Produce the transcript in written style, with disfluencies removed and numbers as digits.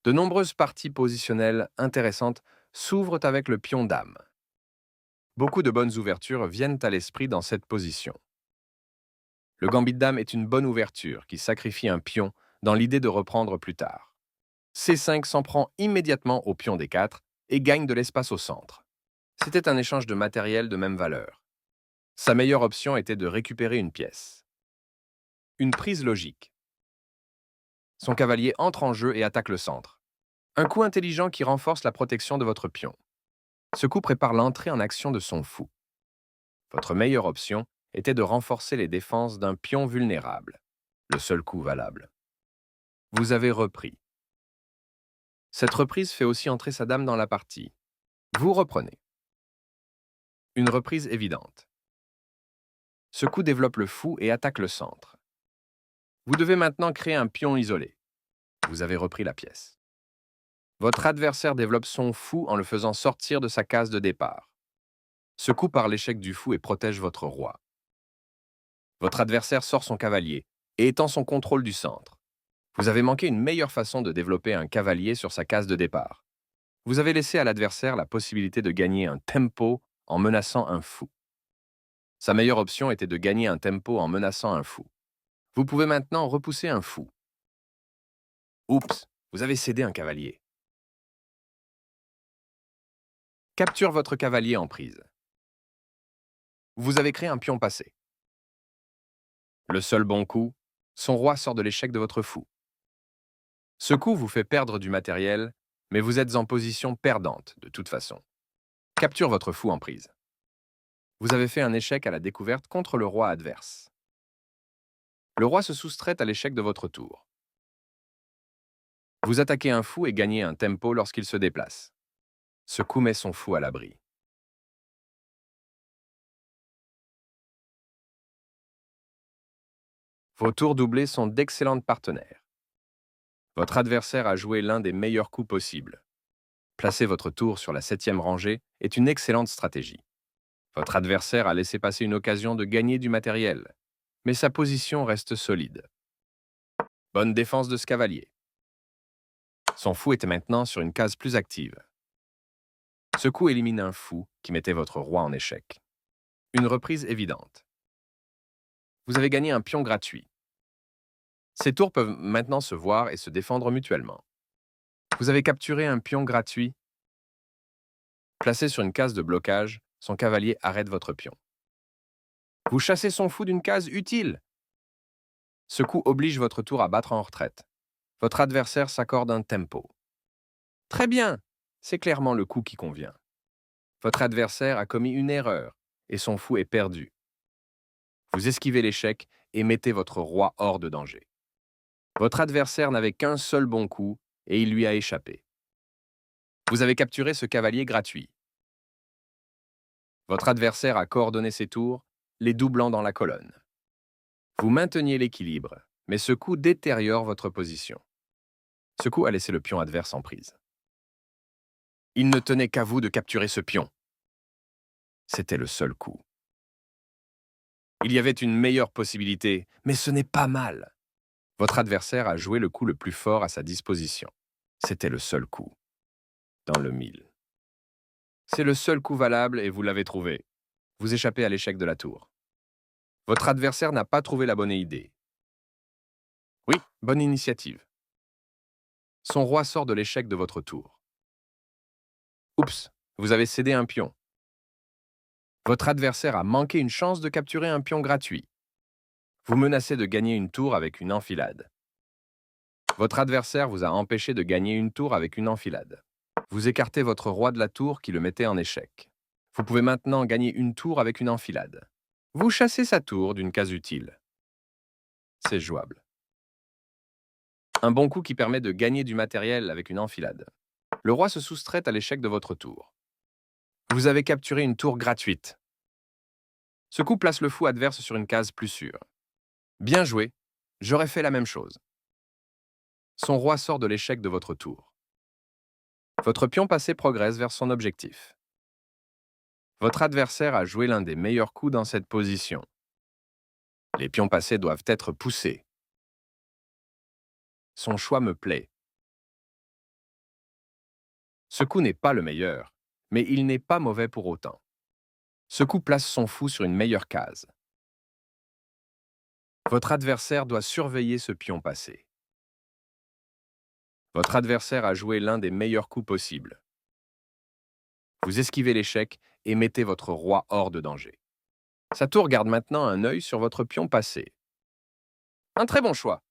De nombreuses parties positionnelles intéressantes s'ouvrent avec le pion dame. Beaucoup de bonnes ouvertures viennent à l'esprit dans cette position. Le gambit de dame est une bonne ouverture qui sacrifie un pion dans l'idée de reprendre plus tard. C5 s'en prend immédiatement au pion D4 et gagne de l'espace au centre. C'était un échange de matériel de même valeur. Sa meilleure option était de récupérer une pièce. Une prise logique. Son cavalier entre en jeu et attaque le centre. Un coup intelligent qui renforce la protection de votre pion. Ce coup prépare l'entrée en action de son fou. Votre meilleure option était de renforcer les défenses d'un pion vulnérable. Le seul coup valable. Vous avez repris. Cette reprise fait aussi entrer sa dame dans la partie. Vous reprenez. Une reprise évidente. Ce coup développe le fou et attaque le centre. Vous devez maintenant créer un pion isolé. Vous avez repris la pièce. Votre adversaire développe son fou en le faisant sortir de sa case de départ. Ce coup par l'échec du fou et protège votre roi. Votre adversaire sort son cavalier et étend son contrôle du centre. Vous avez manqué une meilleure façon de développer un cavalier sur sa case de départ. Vous avez laissé à l'adversaire la possibilité de gagner un tempo en menaçant un fou. Sa meilleure option était de gagner un tempo en menaçant un fou. Vous pouvez maintenant repousser un fou. Oups, vous avez cédé un cavalier. Capture votre cavalier en prise. Vous avez créé un pion passé. Le seul bon coup, son roi sort de l'échec de votre fou. Ce coup vous fait perdre du matériel, mais vous êtes en position perdante de toute façon. Capture votre fou en prise. Vous avez fait un échec à la découverte contre le roi adverse. Le roi se soustrait à l'échec de votre tour. Vous attaquez un fou et gagnez un tempo lorsqu'il se déplace. Ce coup met son fou à l'abri. Vos tours doublés sont d'excellentes partenaires. Votre adversaire a joué l'un des meilleurs coups possibles. Placer votre tour sur la 7e rangée est une excellente stratégie. Votre adversaire a laissé passer une occasion de gagner du matériel, mais sa position reste solide. Bonne défense de ce cavalier. Son fou était maintenant sur une case plus active. Ce coup élimine un fou qui mettait votre roi en échec. Une reprise évidente. Vous avez gagné un pion gratuit. Ces tours peuvent maintenant se voir et se défendre mutuellement. Vous avez capturé un pion gratuit. Placé sur une case de blocage, son cavalier arrête votre pion. Vous chassez son fou d'une case utile. Ce coup oblige votre tour à battre en retraite. Votre adversaire s'accorde un tempo. Très bien, c'est clairement le coup qui convient. Votre adversaire a commis une erreur et son fou est perdu. Vous esquivez l'échec et mettez votre roi hors de danger. Votre adversaire n'avait qu'un seul bon coup et il lui a échappé. Vous avez capturé ce cavalier gratuit. Votre adversaire a coordonné ses tours, les doublant dans la colonne. Vous mainteniez l'équilibre, mais ce coup détériore votre position. Ce coup a laissé le pion adverse en prise. Il ne tenait qu'à vous de capturer ce pion. C'était le seul coup. Il y avait une meilleure possibilité, mais ce n'est pas mal. Votre adversaire a joué le coup le plus fort à sa disposition. C'était le seul coup. Dans le mille. C'est le seul coup valable et vous l'avez trouvé. Vous échappez à l'échec de la tour. Votre adversaire n'a pas trouvé la bonne idée. Oui, bonne initiative. Son roi sort de l'échec de votre tour. Oups, vous avez cédé un pion. Votre adversaire a manqué une chance de capturer un pion gratuit. Vous menacez de gagner une tour avec une enfilade. Votre adversaire vous a empêché de gagner une tour avec une enfilade. Vous écartez votre roi de la tour qui le mettait en échec. Vous pouvez maintenant gagner une tour avec une enfilade. Vous chassez sa tour d'une case utile. C'est jouable. Un bon coup qui permet de gagner du matériel avec une enfilade. Le roi se soustrait à l'échec de votre tour. Vous avez capturé une tour gratuite. Ce coup place le fou adverse sur une case plus sûre. Bien joué, j'aurais fait la même chose. Son roi sort de l'échec de votre tour. Votre pion passé progresse vers son objectif. Votre adversaire a joué l'un des meilleurs coups dans cette position. Les pions passés doivent être poussés. Son choix me plaît. Ce coup n'est pas le meilleur, mais il n'est pas mauvais pour autant. Ce coup place son fou sur une meilleure case. Votre adversaire doit surveiller ce pion passé. Votre adversaire a joué l'un des meilleurs coups possibles. Vous esquivez l'échec et mettez votre roi hors de danger. Sa tour garde maintenant un œil sur votre pion passé. Un très bon choix.